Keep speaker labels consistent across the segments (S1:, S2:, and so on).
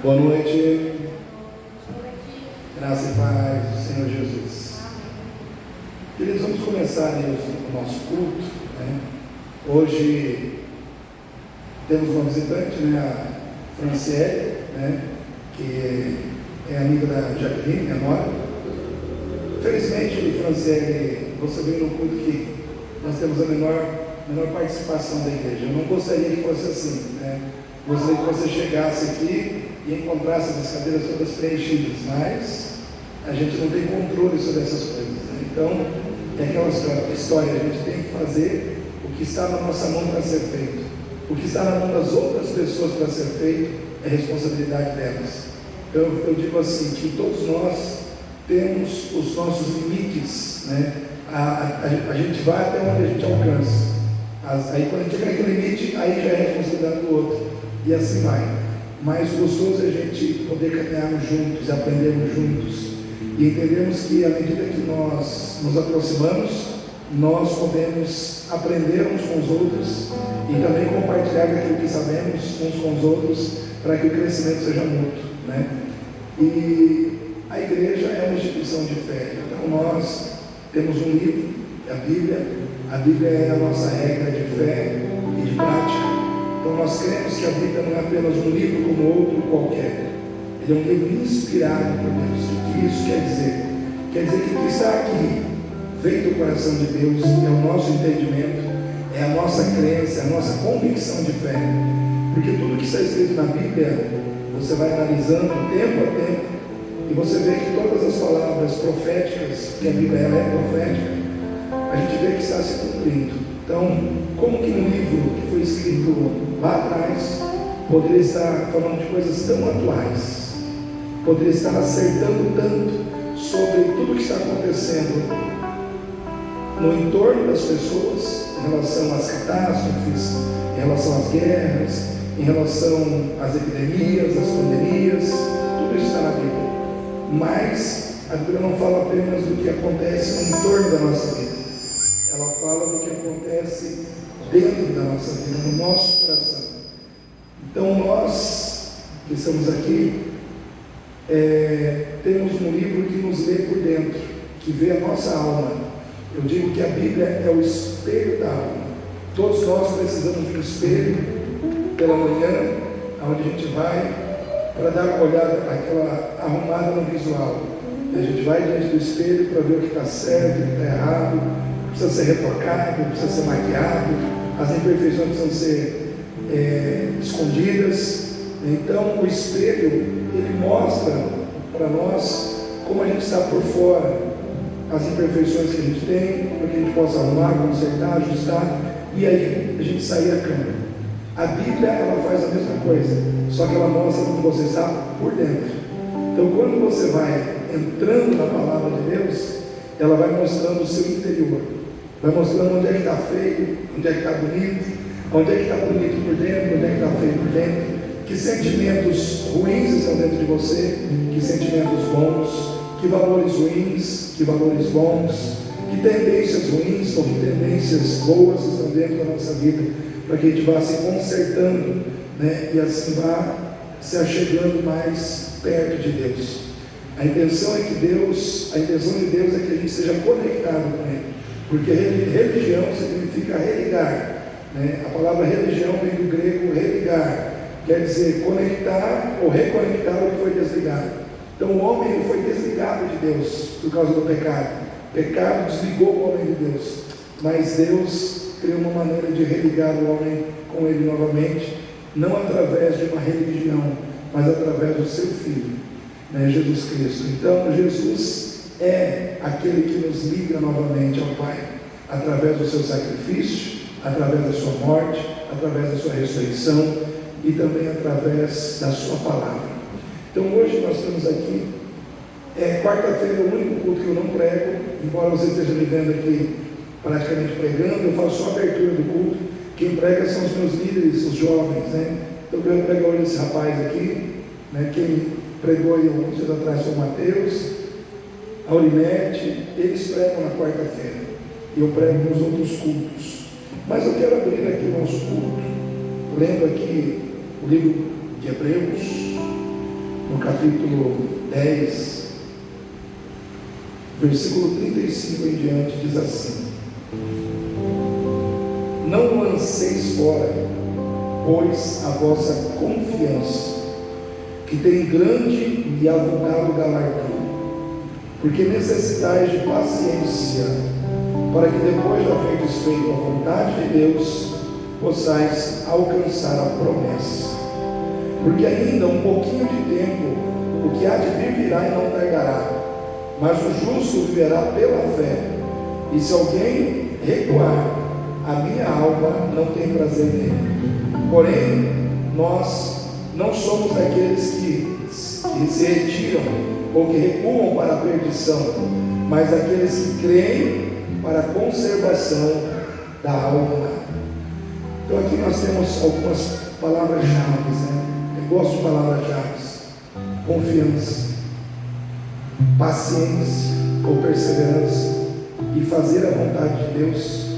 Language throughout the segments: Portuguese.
S1: Boa noite. Graça e paz do Senhor Jesus. Queridos, vamos começar aí o nosso culto, né? Hoje temos uma visitante, né? A Franciele, né? Que é amiga da Jaqueline, minha nora. Felizmente, Franciele, você veio no culto que nós temos a menor participação da igreja. Eu não gostaria que fosse assim, né? Gostaria que você chegasse aqui e encontrasse as cadeiras todas preenchidas, mas a gente não tem controle sobre essas coisas, né? Então, é aquela história, a gente tem que fazer o que está na nossa mão para ser feito. O que está na mão das outras pessoas para ser feito é responsabilidade delas. Então, eu digo assim, que todos nós temos os nossos limites, né? A gente vai até onde a gente alcança. Aí quando a gente chega naquele limite, aí já é responsabilidade do outro. E assim vai. Mas o gostoso é a gente poder caminharmos juntos, aprendermos juntos. E entendemos que à medida que nós nos aproximamos, nós podemos aprender uns com os outros e também compartilhar aquilo que sabemos uns com os outros, para que o crescimento seja mútuo, né? E a igreja é uma instituição de fé. Então nós temos um livro, a Bíblia. A Bíblia é a nossa regra de fé e de prática. Então nós cremos que a Bíblia não é apenas um livro como outro qualquer. Ele é um livro inspirado por Deus. O que isso quer dizer? Quer dizer que o que está aqui vem do coração de Deus, é o nosso entendimento, é a nossa crença, é a nossa convicção de fé. Porque tudo que está escrito na Bíblia, você vai analisando tempo a tempo, e você vê que todas as palavras proféticas, que a Bíblia ela é profética, a gente vê que está se cumprindo. Então, como que um livro que foi escrito lá atrás poderia estar falando de coisas tão atuais, poderia estar acertando tanto sobre tudo que está acontecendo no entorno das pessoas, em relação às catástrofes, em relação às guerras, em relação às epidemias, às pandemias, tudo isso está na Bíblia. Mas a Bíblia não fala apenas do que acontece no entorno da nossa vida, ela fala do que acontece dentro da nossa vida, no nosso coração. Então nós que estamos aqui temos um livro que nos lê por dentro, que vê a nossa alma. Eu digo que a Bíblia é o espelho da alma. Todos nós precisamos de um espelho pela manhã, onde a gente vai para dar uma olhada, aquela arrumada no visual. A gente vai diante do espelho para ver o que está certo, o que está errado, precisa ser retocado, precisa ser maquiado, as imperfeições precisam ser escondidas. Então o espelho, ele mostra para nós como a gente está por fora, as imperfeições que a gente tem, para que a gente possa arrumar, consertar, ajustar, e aí a gente sair da cama. A Bíblia, ela faz a mesma coisa, só que ela mostra como você está por dentro. Então quando você vai entrando na palavra de Deus, ela vai mostrando o seu interior, vai mostrando onde é que está feio, onde é que está bonito, onde é que está bonito por dentro, onde é que está feio por dentro, que sentimentos ruins estão dentro de você, que sentimentos bons, que valores ruins, que valores bons, que tendências ruins ou que tendências boas estão dentro da nossa vida, para que a gente vá se consertando, né? E assim vá se achegando mais perto de Deus. A intenção de Deus é que a gente seja conectado com Ele, porque religião significa religar, né? A palavra religião vem do grego religar, quer dizer conectar ou reconectar o que foi desligado. Então o homem foi desligado de Deus por causa do pecado. O pecado desligou o homem de Deus, mas Deus criou uma maneira de religar o homem com Ele novamente, não através de uma religião, mas através do seu Filho, né, Jesus Cristo. Então Jesus é aquele que nos liga novamente ao Pai, através do seu sacrifício, através da sua morte, através da sua ressurreição e também através da sua palavra. Então hoje nós estamos aqui, quarta-feira é o único culto que eu não prego, embora você esteja me vendo aqui praticamente pregando, eu faço só a abertura do culto. Quem prega são os meus líderes, os jovens, né? Então eu quero pregar hoje esse rapaz aqui, né? Quem pregou aí alguns dias atrás foi o Mateus, a Aurinete, eles pregam na quarta-feira, e eu prego nos outros cultos. Mas eu quero abrir aqui o nosso culto, lendo aqui o livro de Hebreus, no capítulo 10, versículo 35 em diante, diz assim: não lanceis fora, pois, a vossa confiança, que tem grande e avultado galardão, porque necessitais de paciência, para que depois de haver desfeito a vontade de Deus, possais alcançar a promessa. Porque ainda um pouquinho de tempo, o que há de vir virá e não tardará, mas o justo viverá pela fé. E se alguém recuar, a minha alma não tem prazer nele. Porém, nós não somos daqueles que se retiram ou que recuam para a perdição, mas daqueles que creem para a conservação da alma. Então aqui nós temos algumas palavras-chave, né? Eu gosto de palavras-chave: confiança, paciência ou perseverança e fazer a vontade de Deus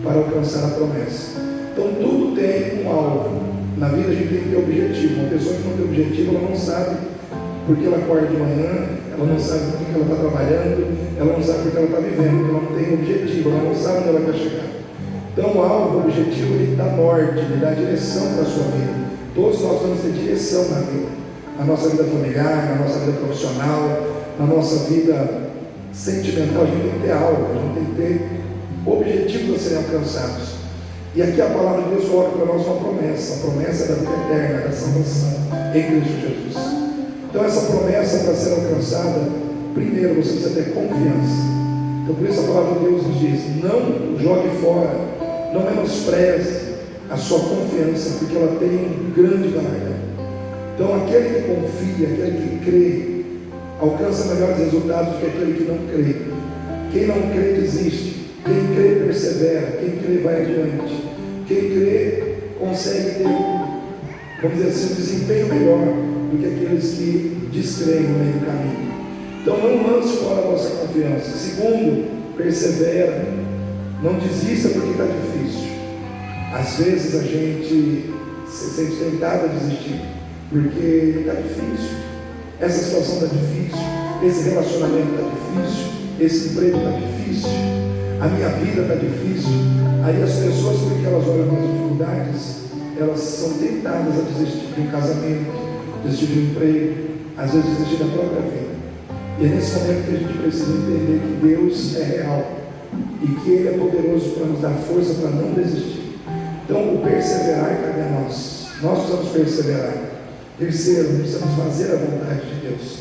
S1: para alcançar a promessa. Então tudo tem um alvo. Na vida a gente tem que ter objetivo. Uma pessoa que não tem objetivo, ela não sabe porque ela acorda de manhã, ela não sabe por que ela está trabalhando, ela não sabe porque ela está vivendo, ela não tem objetivo, ela não sabe onde ela quer chegar. Então o alvo, o objetivo, ele dá norte, ele dá direção para a sua vida. Todos nós vamos ter direção na vida, na nossa vida familiar, na nossa vida profissional, na nossa vida sentimental. A gente tem que ter alvo, a gente tem que ter objetivos a serem alcançados. E aqui a palavra de Deus coloca para nós uma promessa, a promessa da vida eterna, da salvação em Cristo Jesus. Então essa promessa, para ser alcançada, primeiro você precisa ter confiança. Então por isso a palavra de Deus nos diz: não jogue fora, não menospreze a sua confiança, porque ela tem um grande galardão. Então aquele que confia, aquele que crê, alcança melhores resultados do que aquele que não crê. Quem não crê desiste, quem crê persevera, quem crê vai adiante, quem crê consegue ter, vamos dizer assim, um desempenho melhor do que aqueles que descreem no meio do caminho. Então não lance fora a vossa confiança. Segundo, persevera, não desista porque está difícil. Às vezes a gente se sente tentado a desistir porque está difícil, essa situação está difícil, esse relacionamento está difícil, esse emprego está difícil, a minha vida está difícil. Aí as pessoas, porque elas olham para as dificuldades, elas são tentadas a desistir de um casamento, desistir de um emprego, às vezes desistir da própria vida. E é nesse momento que a gente precisa entender que Deus é real e que Ele é poderoso para nos dar força para não desistir. Então o perseverar cabe a nós. Nós precisamos perseverar. Terceiro, precisamos fazer a vontade de Deus.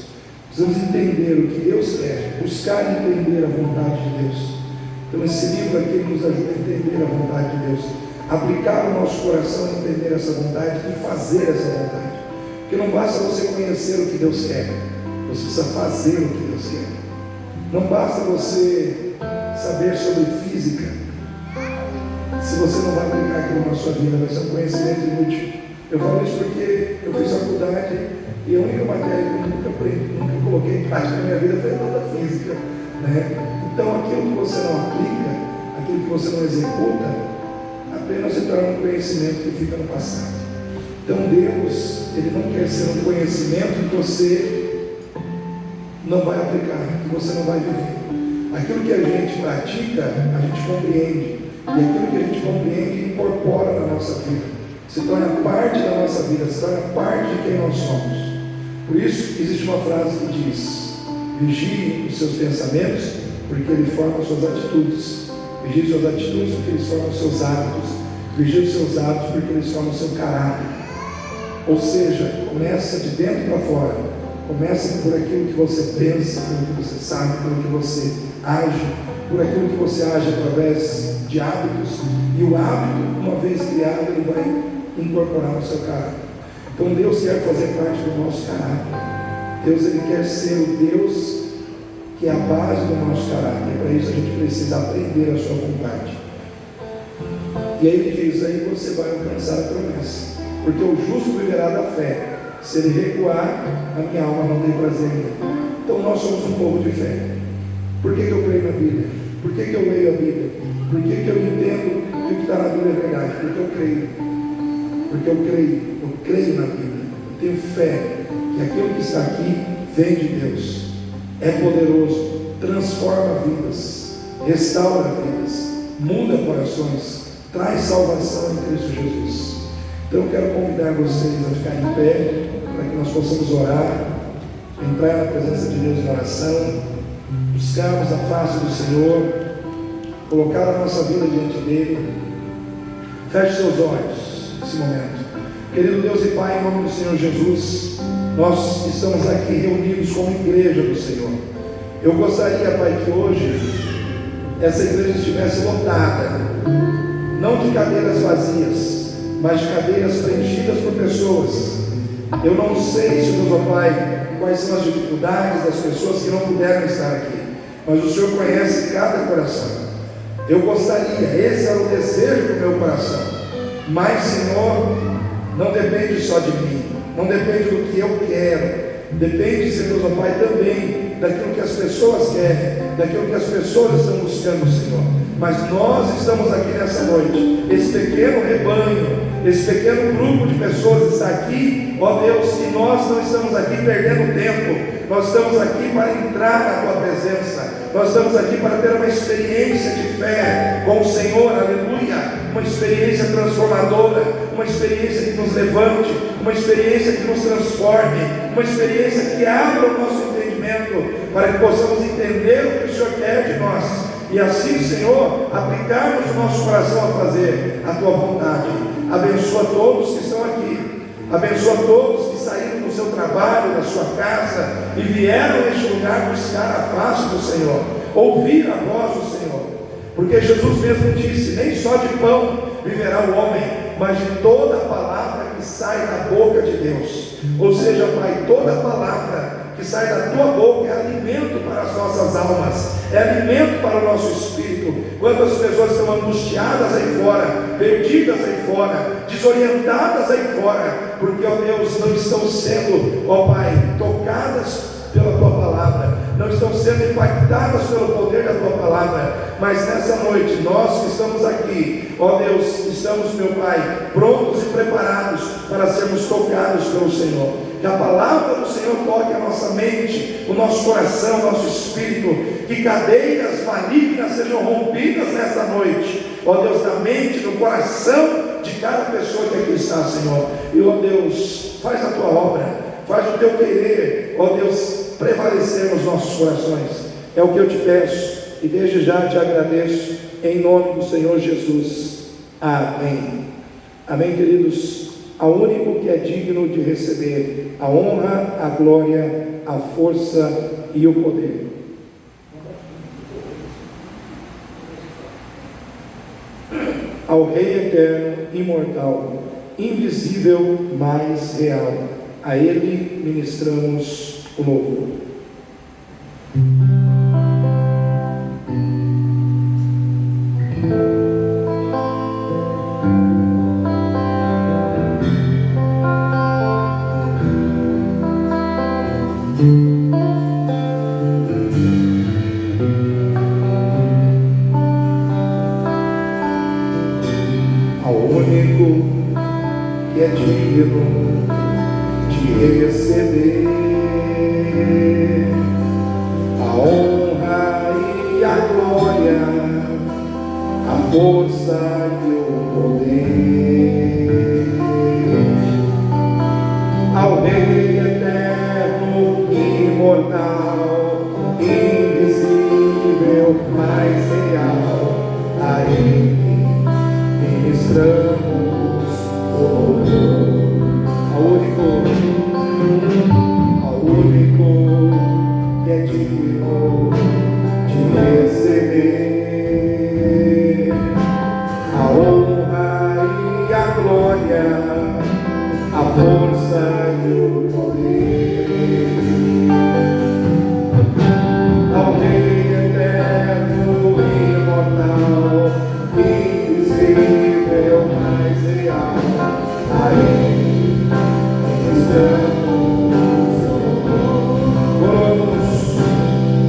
S1: Precisamos entender o que Deus quer, buscar entender a vontade de Deus. Então esse livro aqui nos ajuda a entender a vontade de Deus, aplicar o nosso coração a entender essa vontade e fazer essa vontade. Porque não basta você conhecer o que Deus quer, você precisa fazer o que Deus quer. Não basta você saber sobre física, se você não vai aplicar aquilo na sua vida, vai ser um conhecimento inútil. Eu falo isso porque eu fiz faculdade e a única matéria que eu nunca coloquei em prática na minha vida foi a própria física, né? Então aquilo que você não aplica, aquilo que você não executa, apenas se torna um conhecimento que fica no passado. Então Deus, Ele não quer ser um conhecimento que você não vai aplicar, que você não vai viver. Aquilo que a gente pratica, a gente compreende, e aquilo que a gente compreende incorpora na nossa vida, se torna parte da nossa vida, se torna parte de quem nós somos. Por isso existe uma frase que diz: vigie os seus pensamentos, porque ele forma as suas atitudes. Vigie suas atitudes, porque eles formam os seus hábitos. Vigie os seus hábitos, porque eles formam o seu caráter. Ou seja, começa de dentro para fora. Começa por aquilo que você pensa, por aquilo que você sabe, por aquilo que você age, por aquilo que você age através de hábitos. E o hábito, uma vez criado, ele vai incorporar no seu caráter. Então Deus quer fazer parte do nosso caráter. Deus, Ele quer ser o Deus que é a base do nosso caráter. Para isso a gente precisa aprender a sua vontade. E aí Ele diz: aí você vai alcançar a promessa, porque o justo viverá da fé. Se ele recuar, a minha alma não tem prazer nele. Então nós somos um povo de fé. Por que eu creio na Bíblia? Por que eu leio a Bíblia? Por que eu entendo que o que está na Bíblia é verdade? Porque eu creio. Porque eu creio na Bíblia. Eu tenho fé que que aquilo que está aqui vem de Deus, é poderoso, transforma vidas, restaura vidas, muda corações, traz salvação em Cristo Jesus. Então eu quero convidar vocês a ficar em pé, para que nós possamos orar, entrar na presença de Deus em oração, buscarmos a face do Senhor, colocar a nossa vida diante dEle. Feche seus olhos nesse momento. Querido Deus e Pai, em nome do Senhor Jesus, nós estamos aqui reunidos como igreja do Senhor. Eu gostaria, Pai, que hoje essa igreja estivesse lotada, não de cadeiras vazias, mas de cadeiras preenchidas por pessoas. Eu não sei, Senhor meu Pai, quais são as dificuldades das pessoas que não puderam estar aqui, mas o Senhor conhece cada coração. Eu gostaria, esse era o desejo do meu coração, mas, Senhor, não depende só de mim, não depende do que eu quero, depende, Senhor meu Pai, também daquilo que as pessoas querem, daquilo que as pessoas estão buscando, Senhor. Mas nós estamos aqui nessa noite, esse pequeno rebanho, esse pequeno grupo de pessoas está aqui, ó Deus, e nós não estamos aqui perdendo tempo, nós estamos aqui para entrar na Tua presença, nós estamos aqui para ter uma experiência de fé com o Senhor, aleluia, uma experiência transformadora, uma experiência que nos levante, uma experiência que nos transforme, uma experiência que abra o nosso entendimento, para que possamos entender o que o Senhor quer de nós, e assim, Senhor, aplicarmos o nosso coração a fazer a Tua vontade. Abençoa todos que estão aqui, abençoa todos que saíram do seu trabalho, da sua casa, e vieram neste lugar buscar a face do Senhor, ouvir a voz do Senhor, porque Jesus mesmo disse: nem só de pão viverá o homem, mas de toda a palavra que sai da boca de Deus. Ou seja, Pai, toda a palavra que sai da Tua boca é alimento para as nossas almas, é alimento para o nosso espírito. Quantas pessoas estão angustiadas aí fora, perdidas aí fora, desorientadas aí fora, porque, ó Deus, não estão sendo, ó Pai, tocadas pela Tua palavra, não estão sendo impactadas pelo poder da Tua palavra. Mas nessa noite, nós que estamos aqui, ó Deus, estamos, meu Pai, prontos e preparados para sermos tocados pelo Senhor. Que a palavra do Senhor toque a nossa mente, o nosso coração, o nosso espírito, que cadeias malignas sejam rompidas nessa noite, ó Deus, na mente, no coração de cada pessoa que aqui está, Senhor. E, ó Deus, faz a Tua obra, faz o Teu querer, ó Deus, prevalecer nos nossos corações. É o que eu te peço, e desde já te agradeço, em nome do Senhor Jesus. Amém. Amém, queridos. Ao único que é digno de receber a honra, a glória, a força e o poder. Ao Rei eterno, imortal, invisível, mas real, a Ele ministramos o louvor. Ao único que é digno de receber a honra e a glória, a força e o poder, ao Rei eterno, imortal, invisível, mas real, a Ele ministramos o louvor. Ao único que é digno de receber a honra e a glória, a força e o poder, ao Rei eterno, imortal, invisível, mas real, a Ele ministramos. Oh,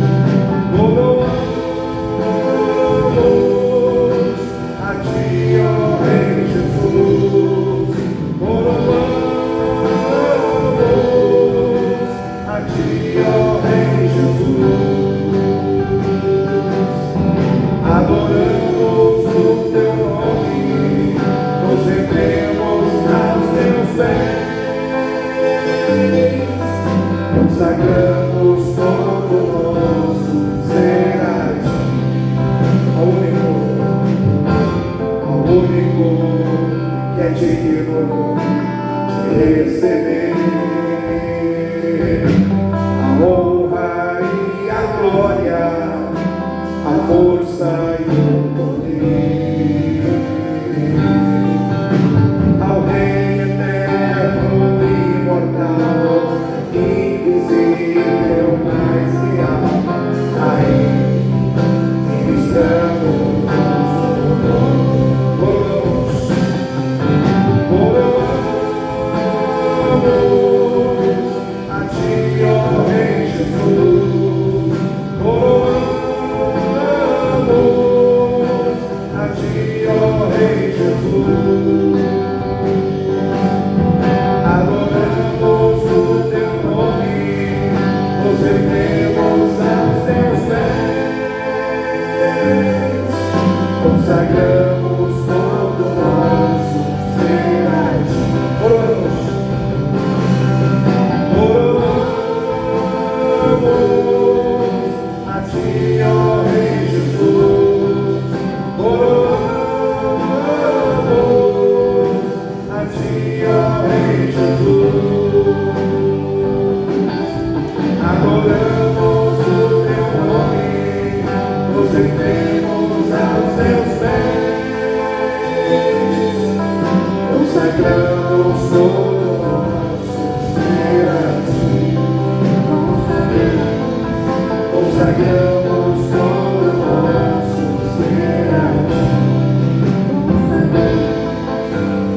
S1: consagramos todo nosso ser a Ti, ao único que é digno de receber a honra e a glória, a força e o poder, ao Rei eterno e imortal, invisível, mas real, a Ele ministramos a Ti, ó Rei Jesus, coroamos a Ti, ó Rei Jesus, adoramos o Teu nome, nos rendemos aos Teus pés, consagramos todo nosso ser a Ti, coroamos a Ti, ó Rei Jesus, coroamos a Ti, ó Rei Jesus, adoramos o Teu nome, nos rendemos aos Teus pés, consagramos todo nosso ser a Ti, consagramos todo nosso ser a Ti,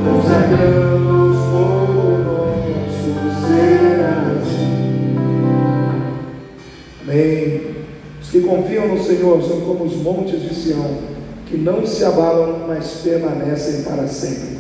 S1: consagramos todo nosso ser a Ti. Amém. Os que confiam no Senhor são como os montes de Sião, que não se abalam, mas permanecem para sempre.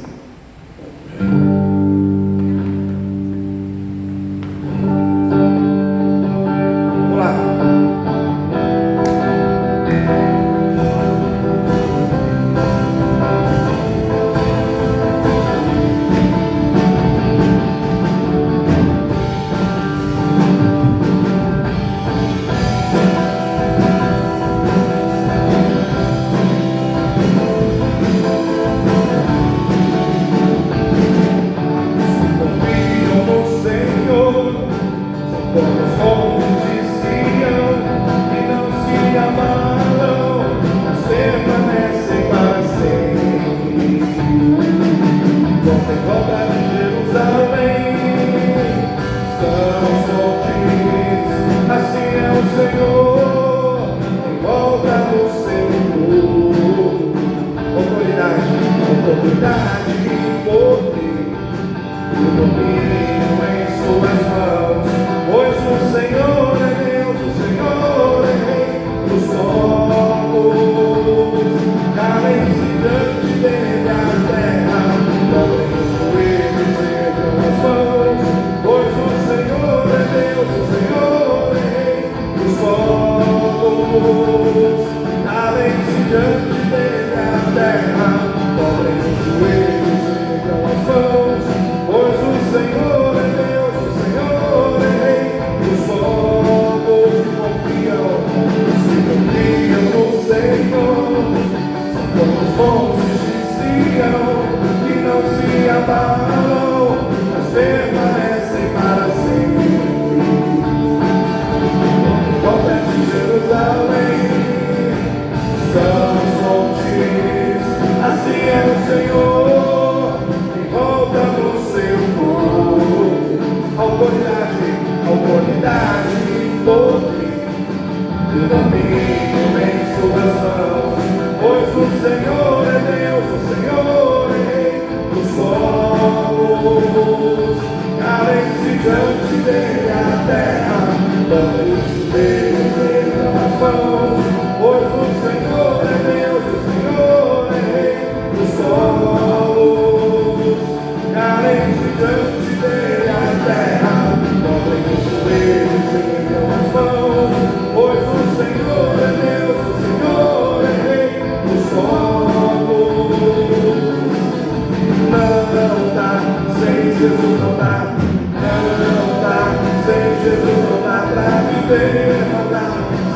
S1: viver, não dá.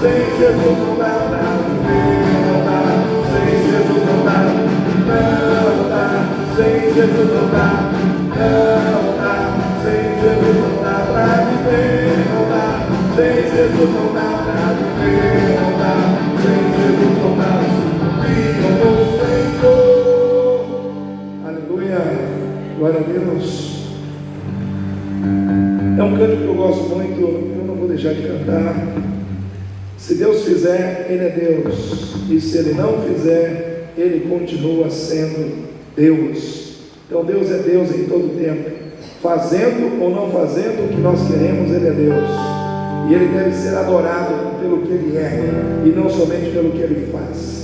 S1: Sem Jesus não dá pra viver, não dá. Sem Jesus não dá, não dá. Sem Jesus não dá, não dá. Sem Jesus não dá pra viver, não dá. Sem Jesus não dá pra viver, não dá. Sem Jesus não dá, viva o Senhor. Aleluia, glória a Deus. É um canto que eu gosto muito, eu não vou deixar de cantar. Se Deus fizer, Ele é Deus, e se Ele não fizer, Ele continua sendo Deus. Então Deus é Deus em todo tempo, fazendo ou não fazendo o que nós queremos, Ele é Deus, e Ele deve ser adorado pelo que Ele é, e não somente pelo que Ele faz.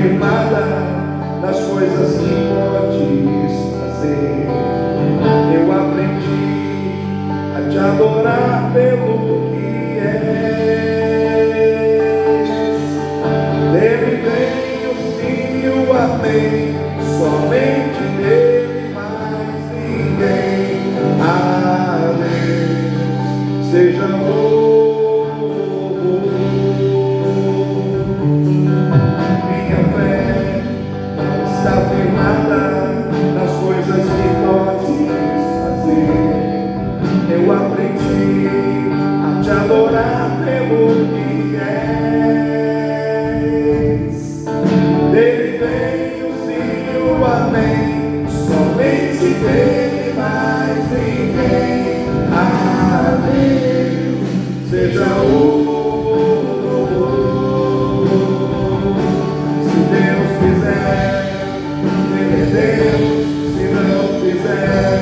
S1: Firmada nas coisas que podes fazer, eu aprendi a te adorar pelo que és. Dele vem o sim e o amém, somente dele, mais ninguém. A Deus seja nas coisas que podes fazer, eu aprendi a te adorar pelo que és. Dele vem o sim e o amém, somente dele, mais ninguém. A Deus seja o se Deus fizer, Ele é Deus. Se não fizer,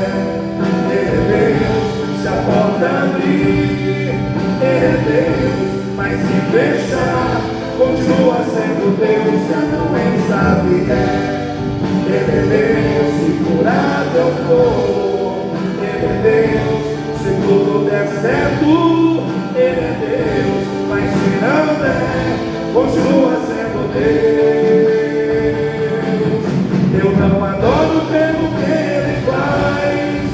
S1: Ele é Deus. Se a porta abrir, Ele é Deus. Mas se fechar, continua sendo Deus. Se a doença vier, Ele é Deus. Se curar eu for, Ele é Deus. Se tudo der certo, Ele é Deus. Mas se não der, continua sendo Deus. Eu não adoro pelo que Ele faz,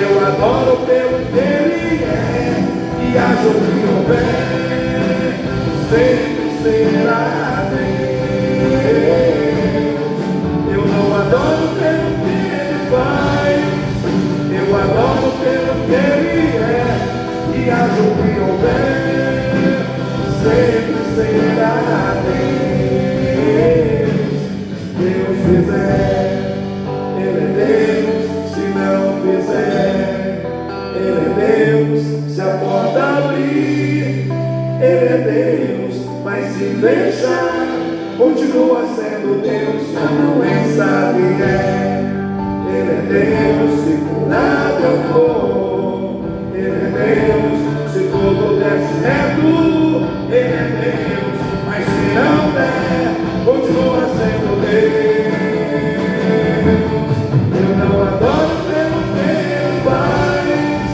S1: eu adoro pelo que Ele é, e haja o que houver, sempre será Deus. Eu não adoro pelo que Ele faz, eu adoro pelo que Ele é, e haja o que houver, sempre será Deus. Deus fizer, Ele é Deus. Se não fizer, Ele é Deus. Se a porta abrir, Ele é Deus. Mas se deixar, continua sendo Deus. Se a doença vier, Ele é Deus. Se curar eu for, Ele é Deus. Se tudo der certo, Ele é Deus. Mas se não der, continua sendo Deus. Eu não adoro pelo que Ele faz,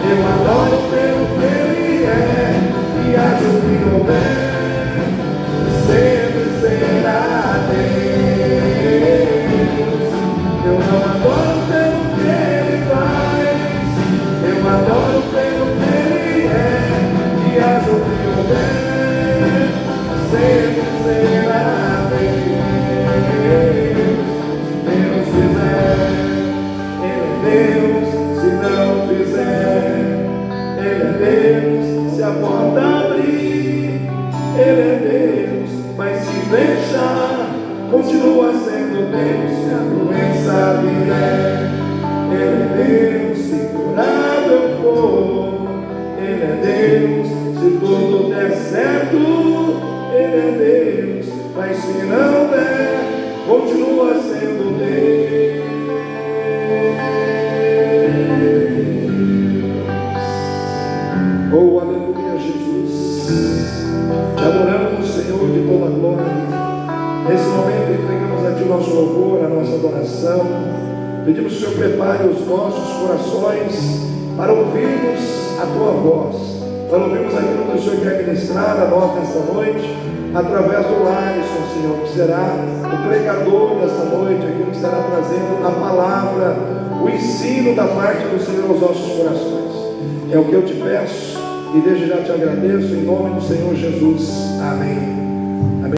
S1: eu adoro pelo que Ele é, e haja o que houver, sempre será Deus. Eu não adoro pelo que Ele faz, eu adoro pelo que Ele é, e haja o que houver, sempre será Deus. Deus fizer, Ele é Deus. Se não fizer, Ele é Deus. Se a porta abrir, Ele é Deus. Mas se fechar, continua sendo Deus. Se a doença vier, Ele é Deus. Se curado eu for, Ele é Deus. Se tudo der certo, Ele é Deus. Mas se não der, continua sendo Deus. Oh, aleluia, Jesus. Te adoramos, Senhor, de toda a glória. Nesse momento entregamos a Ti o nosso louvor, a nossa adoração. Pedimos que o Senhor prepare os nossos corações para ouvirmos a Tua voz. Nós ouvimos aquilo que o Senhor quer ministrar a nós nesta noite, através do Alisson, Senhor, que será o pregador desta noite, aquele que estará trazendo a palavra, o ensino da parte do Senhor aos nossos corações. É o que eu te peço e desde já te agradeço, em nome do Senhor Jesus. Amém.